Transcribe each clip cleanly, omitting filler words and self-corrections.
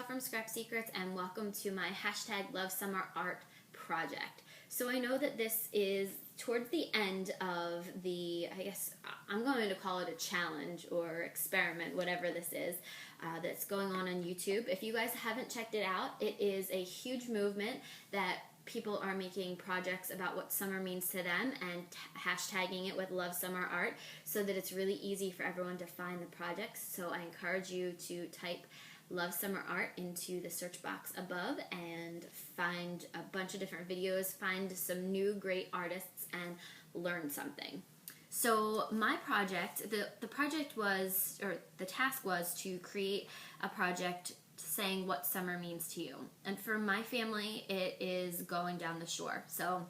Michelle from Scrap Secrets, and welcome to my #LoveSummerArt project. So I know that this is towards the end of the, I guess I'm going to call it a challenge or experiment, whatever this is, that's going on YouTube. If you guys haven't checked it out, it is a huge movement that people are making projects about what summer means to them and hashtagging it with lovesummerart so that it's really easy for everyone to find the projects. So I encourage you to type Love Summer Art into the search box above and find a bunch of different videos, find some new great artists, and learn something. So my project, the project was, or the task was to create a project saying what summer means to you. And for my family, it is going down the shore. So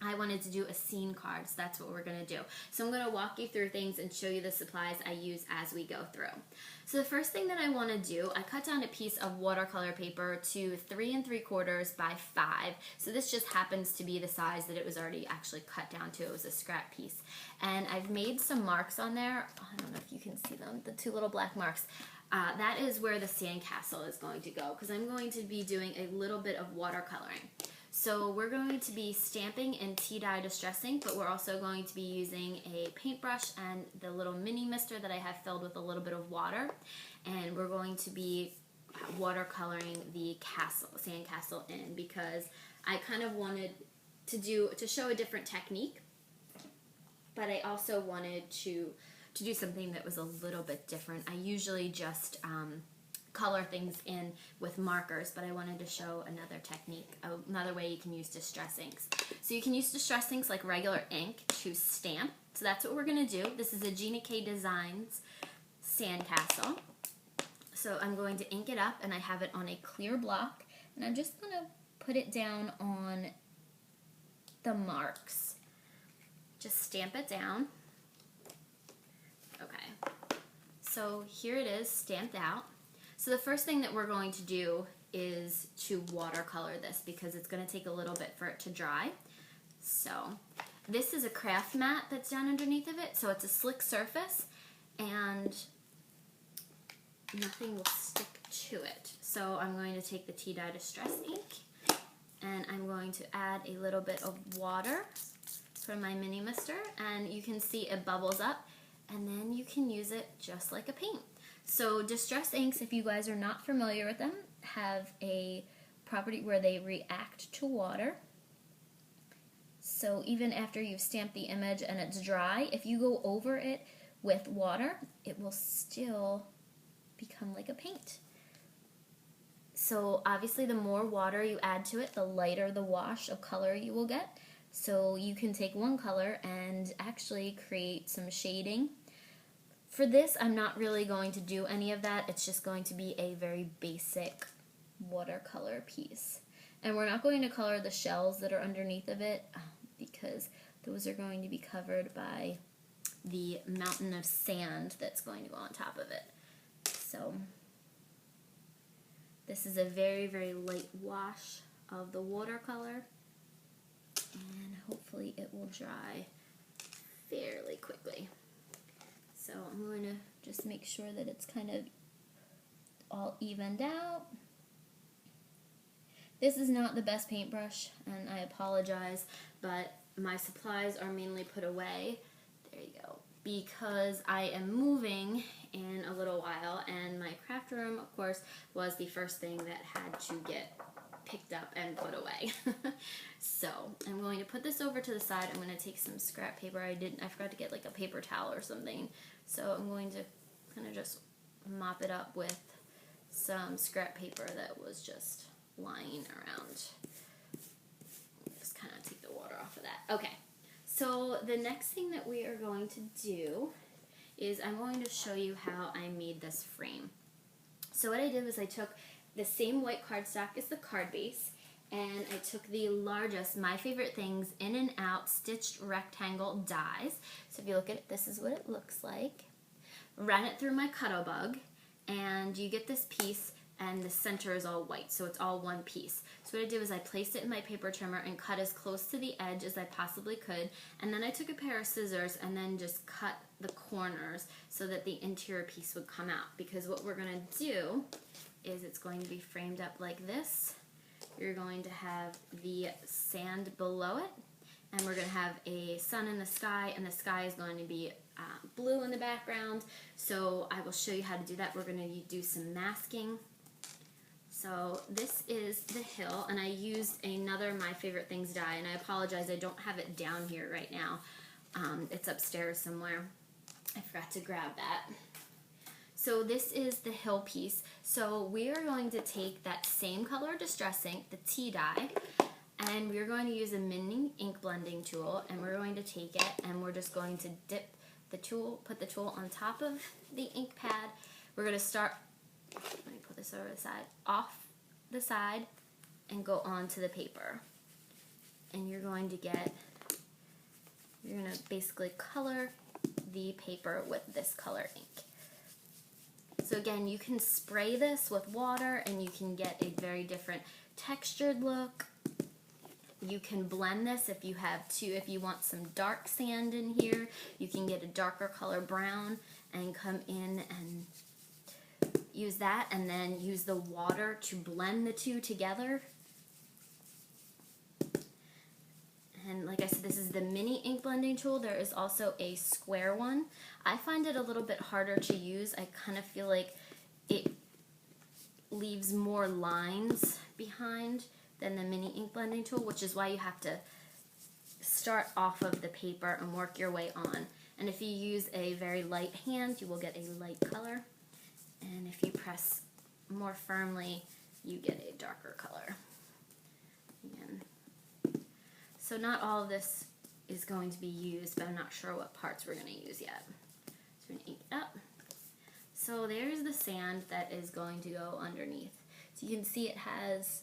I wanted to do a scene card, so that's what we're going to do. So I'm going to walk you through things and show you the supplies I use as we go through. So the first thing that I want to do, I cut down a piece of watercolor paper to 3 3/4 by 5. So this just happens to be the size that it was already actually cut down to. It was a scrap piece. And I've made some marks on there. I don't know if you can see them, the 2 little black marks. That is where the sandcastle is going to go, because I'm going to be doing a little bit of watercoloring. So we're going to be stamping in tea dye distress ink, but we're also going to be using a paintbrush and the little mini mister that I have filled with a little bit of water. And we're going to be watercoloring the sandcastle in, because I kind of wanted to show a different technique, but I also wanted to do something that was a little bit different. I usually just color things in with markers, but I wanted to show another technique, another way you can use distress inks. So you can use distress inks like regular ink to stamp. So that's what we're going to do. This is a Gina K Designs sandcastle. So I'm going to ink it up, and I have it on a clear block, and I'm just going to put it down on the marks. Just stamp it down. Okay, so here it is stamped out. So the first thing that we're going to do is to watercolor this, because it's going to take a little bit for it to dry. So this is a craft mat that's down underneath of it, so it's a slick surface and nothing will stick to it. So I'm going to take the tea dye distress ink and I'm going to add a little bit of water from my mini mister, and you can see it bubbles up, and then you can use it just like a paint. So distress inks, if you guys are not familiar with them, have a property where they react to water. So even after you've stamped the image and it's dry, if you go over it with water, it will still become like a paint. So obviously the more water you add to it, the lighter the wash of color you will get. So you can take one color and actually create some shading. For this, I'm not really going to do any of that. It's just going to be a very basic watercolor piece. And we're not going to color the shells that are underneath of it, because those are going to be covered by the mountain of sand that's going to go on top of it. So this is a very, very light wash of the watercolor, and hopefully it will dry fairly quickly. So I'm going to just make sure that it's kind of all evened out. This is not the best paintbrush, and I apologize, but my supplies are mainly put away. There you go. Because I am moving in a little while, and my craft room, of course, was the first thing that had to get picked up and put away. So I'm going to put this over to the side. I'm going to take some scrap paper. I forgot to get like a paper towel or something. So I'm going to kind of just mop it up with some scrap paper that was just lying around. Just kind of take the water off of that. Okay, so the next thing that we are going to do is I'm going to show you how I made this frame. So what I did was I took the same white cardstock as the card base, and I took the largest, my favorite things, in and out stitched rectangle dies. So if you look at it, this is what it looks like. Ran it through my Cut-O-Bug, and you get this piece, and the center is all white, so it's all one piece. So what I did was I placed it in my paper trimmer and cut as close to the edge as I possibly could, and then I took a pair of scissors and then just cut the corners so that the interior piece would come out, because what we're going to do is it's going to be framed up like this. You're going to have the sand below it, and we're going to have a sun in the sky, and the sky is going to be blue in the background. So I will show you how to do that. We're going to do some masking. So this is the hill, and I used another My Favorite Things die, and I apologize, I don't have it down here right now. It's upstairs somewhere. I forgot to grab that. So this is the hill piece. So we are going to take that same color Distress ink, the tea dye, and we're going to use a mini ink blending tool, and we're going to take it and we're just going to dip the tool, put the tool on top of the ink pad. We're going to start, let me put this over the side, off the side and go onto the paper. And you're going to basically color the paper with this color ink. So again, you can spray this with water and you can get a very different textured look. You can blend this if you want some dark sand in here. You can get a darker color brown and come in and use that, and then use the water to blend the two together. And like I said, this is the mini ink blending tool. There is also a square one. I find it a little bit harder to use. I kind of feel like it leaves more lines behind than the mini ink blending tool, which is why you have to start off of the paper and work your way on. And if you use a very light hand, you will get a light color. And if you press more firmly, you get a darker color. Again. So not all of this is going to be used, but I'm not sure what parts we're going to use yet. So we're going to ink it up. So there's the sand that is going to go underneath. So you can see it has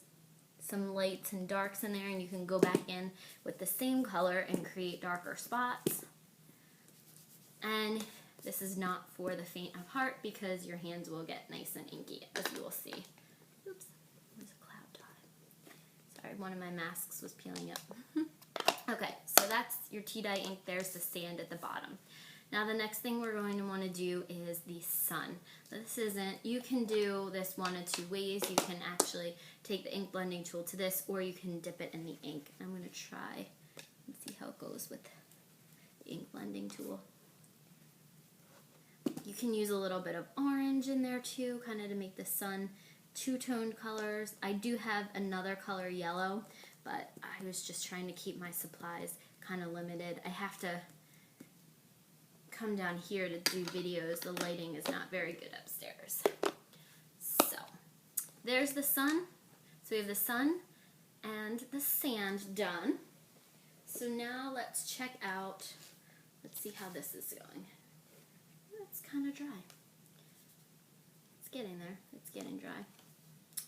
some lights and darks in there, and you can go back in with the same color and create darker spots. And this is not for the faint of heart, because your hands will get nice and inky, as you will see. Oops, there's a cloud dot. Sorry, one of my masks was peeling up. Okay, so that's your tea dye ink. There's the sand at the bottom. Now the next thing we're going to want to do is the sun. You can do this one of two ways. You can actually take the ink blending tool to this, or you can dip it in the ink. I'm going to try and see how it goes with the ink blending tool. You can use a little bit of orange in there too, kind of to make the sun two-tone colors. I do have another color, yellow, but I was just trying to keep my supplies kind of limited. I have to come down here to do videos. The lighting is not very good upstairs. So there's the sun. So we have the sun and the sand done. So now let's check out, let's see how this is going. It's kind of dry. It's getting there. It's getting dry.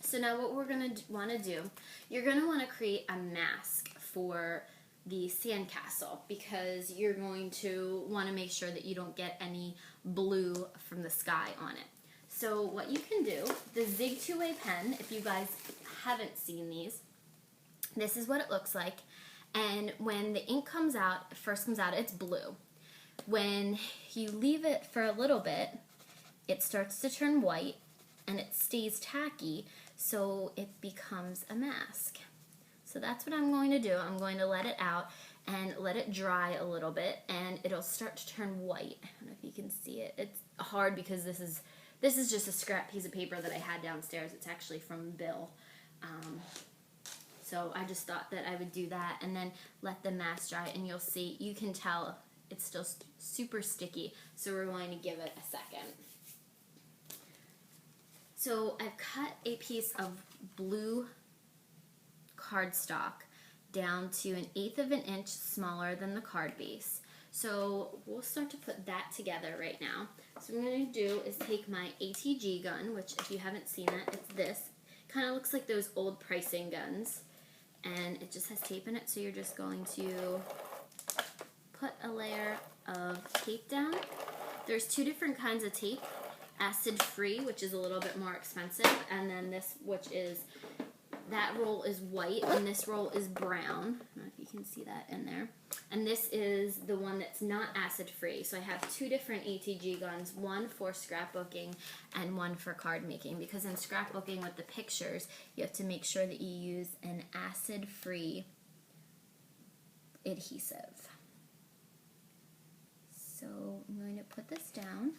So now what we're going to want to do, you're going to want to create a mask for the sandcastle, because you're going to want to make sure that you don't get any blue from the sky on it. So what you can do, the Zig 2-way pen, if you guys haven't seen these, this is what it looks like. And when the ink comes out, first comes out, it's blue. When you leave it for a little bit, it starts to turn white and it stays tacky, so it becomes a mask. So that's what I'm going to do. I'm going to let it out and let it dry a little bit, and it'll start to turn white. I don't know if you can see it. It's hard because this is just a scrap piece of paper that I had downstairs. It's actually from Bill. So I just thought that I would do that and then let the mask dry, and you'll see, you can tell it's still super sticky, so we're going to give it a second. So I've cut a piece of blue cardstock down to 1/8 of an inch smaller than the card base. So we'll start to put that together right now. So what I'm going to do is take my ATG gun, which if you haven't seen it, it's this. Kind of looks like those old pricing guns, and it just has tape in it, so you're just going to put a layer of tape down. There's two different kinds of tape. acid-free, which is a little bit more expensive, and then this, which is, that roll is white, and this roll is brown. I don't know if you can see that in there. And this is the one that's not acid-free. So I have two different ATG guns, one for scrapbooking and one for card making, because in scrapbooking with the pictures, you have to make sure that you use an acid-free adhesive. So I'm going to put this down.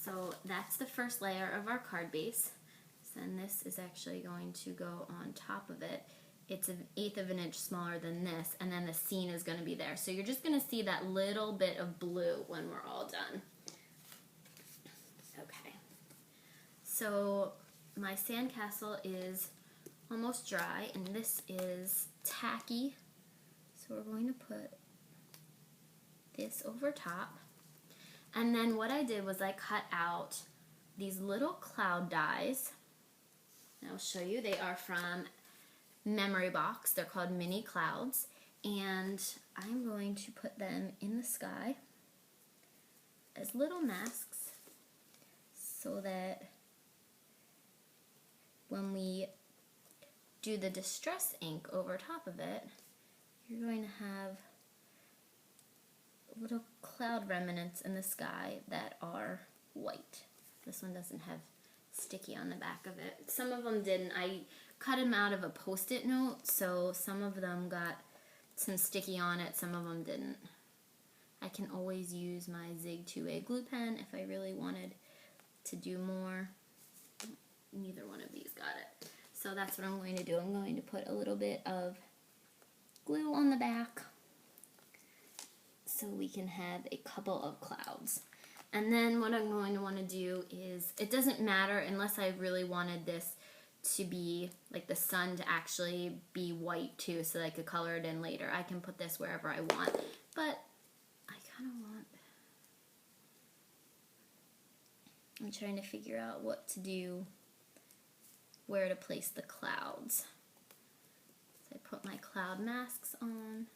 So that's the first layer of our card base. And this is actually going to go on top of it. It's 1/8 of an inch smaller than this, and then the scene is going to be there. So you're just going to see that little bit of blue when we're all done. Okay. So my sandcastle is almost dry, and this is tacky. So we're going to put this over top. And then what I did was I cut out these little cloud dies. I'll show you. They are from Memory Box. They're called mini clouds, and I'm going to put them in the sky as little masks so that when we do the distress ink over top of it, you're going to have little cloud remnants in the sky that are white. This one doesn't have sticky on the back of it. Some of them didn't. I cut them out of a Post-it note, so some of them got some sticky on it, some of them didn't. I can always use my Zig 2A glue pen if I really wanted to do more. Neither one of these got it. So that's what I'm going to do. I'm going to put a little bit of glue on the back so we can have a couple of clouds. And then what I'm going to want to do is, it doesn't matter unless I really wanted this to be, like the sun to actually be white too, so that I could color it in later. I can put this wherever I want, but I kind of want, I'm trying to figure out what to do, where to place the clouds. So I put my cloud masks on.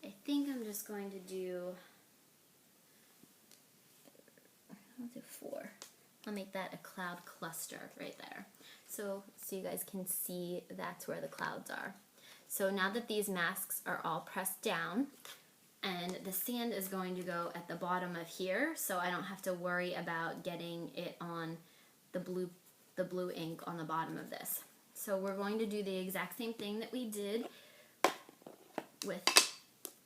I think I'm just going to do, I'll do 4. I'll make that a cloud cluster right there. So you guys can see that's where the clouds are. So now that these masks are all pressed down, and the sand is going to go at the bottom of here, so I don't have to worry about getting it on the blue ink on the bottom of this. So we're going to do the exact same thing that we did with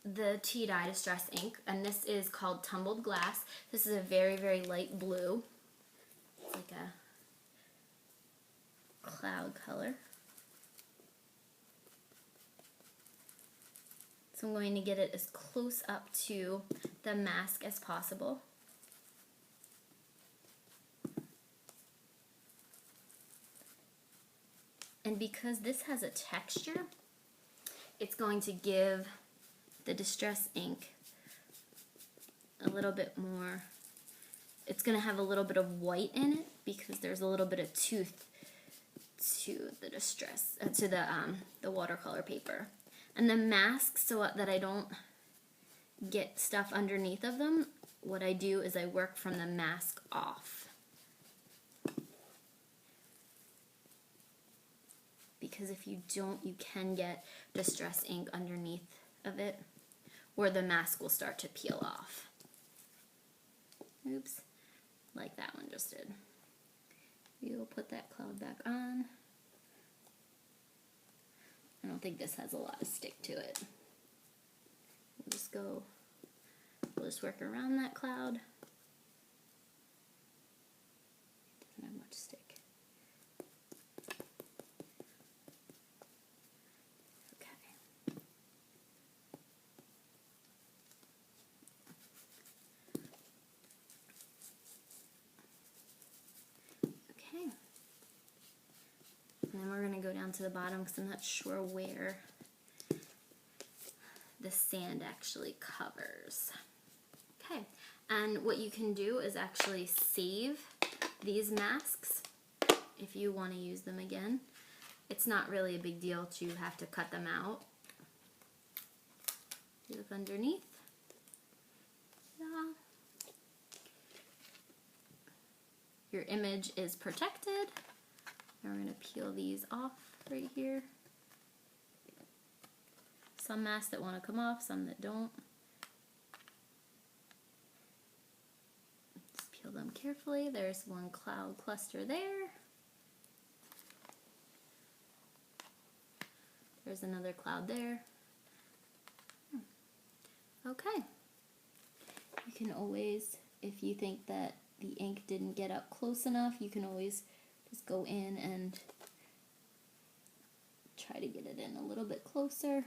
the tea dye distress ink, and this is called Tumbled Glass. This is a very, very light blue. It's like a cloud color. So I'm going to get it as close up to the mask as possible. And because this has a texture, it's going to give the distress ink a little bit more, it's going to have a little bit of white in it because there's a little bit of tooth to the distress, to the watercolor paper. And the masks, so that I don't get stuff underneath of them, what I do is I work from the mask off. Because if you don't, you can get distress ink underneath of it, or the mask will start to peel off. Oops, like that one just did. We'll put that cloud back on. I don't think this has a lot of stick to it. We'll just work around that cloud. It doesn't have much stick. And then we're going to go down to the bottom because I'm not sure where the sand actually covers. Okay, and what you can do is actually save these masks if you want to use them again. It's not really a big deal to have to cut them out. You look underneath. Yeah. Your image is protected. Now we're going to peel these off right here. Some masks that want to come off, some that don't. Just peel them carefully. There's one cloud cluster there. There's another cloud there. Okay. You can always, if you think that the ink didn't get up close enough, you can always just go in and try to get it in a little bit closer.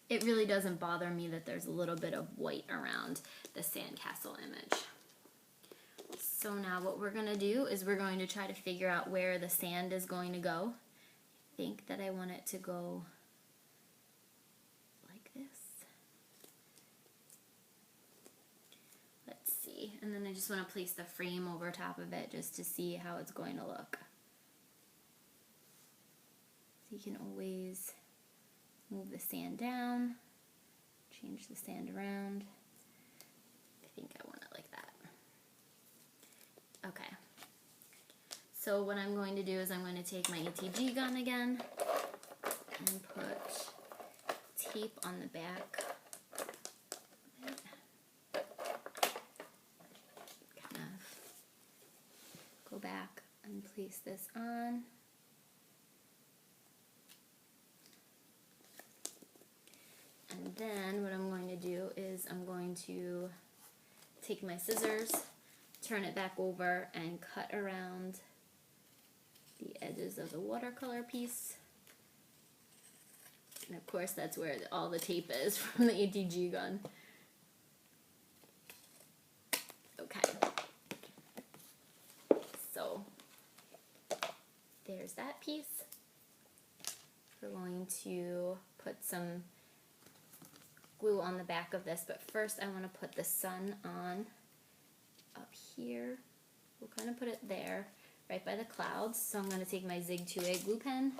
It really doesn't bother me that there's a little bit of white around the sandcastle image. So now what we're going to do is we're going to try to figure out where the sand is going to go. I think that I want it to go like this. Let's see. And then I just want to place the frame over top of it just to see how it's going to look. So you can always move the sand down, change the sand around. I think I want it like that. Okay. So what I'm going to do is I'm going to take my ATG gun again and put tape on the back. Kind of go back and place this on. And then what I'm going to do is I'm going to take my scissors, turn it back over, and cut around the edges of the watercolor piece. And of course that's where all the tape is from the ATG gun. Okay. So there's that piece. We're going to put some glue on the back of this, but first I want to put the sun on up here. We'll kind of put it there, right by the clouds. So I'm going to take my Zig 2A glue pen,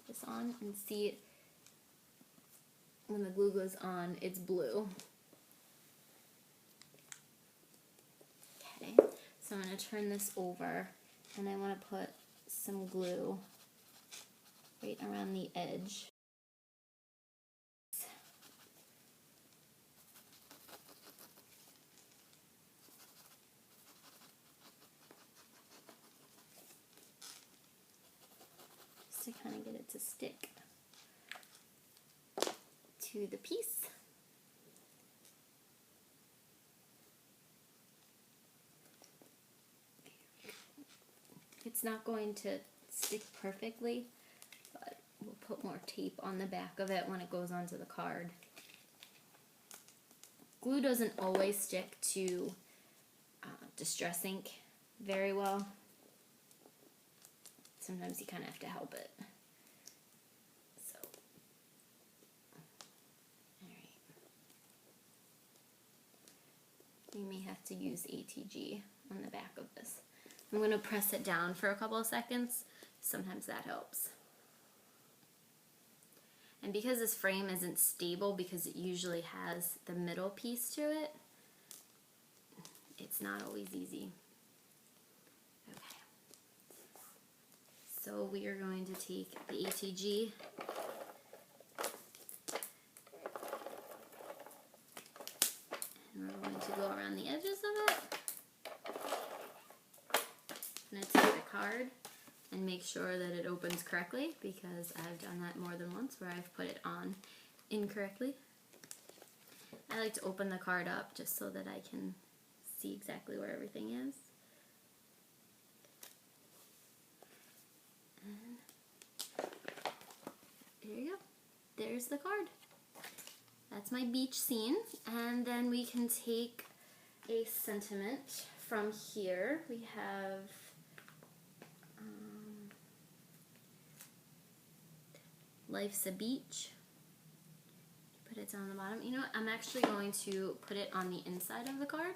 this on, and see it, when the glue goes on, it's blue. Okay, so I'm going to turn this over, and I want to put some glue right around the edge. To kind of get it to stick to the piece. It's not going to stick perfectly, but we'll put more tape on the back of it when it goes onto the card. Glue doesn't always stick to distress ink very well. Sometimes you kind of have to help it. So, alright. You may have to use ATG on the back of this. I'm going to press it down for a couple of seconds. Sometimes that helps. And because this frame isn't stable, because it usually has the middle piece to it, it's not always easy. So we are going to take the ATG and we're going to go around the edges of it. I'm going to take the card and make sure that it opens correctly, because I've done that more than once where I've put it on incorrectly. I like to open the card up just so that I can see exactly where everything is. There you go. There's the card. That's my beach scene. And then we can take a sentiment from here. We have Life's a Beach. Put it down the bottom. You know what? I'm actually going to put it on the inside of the card.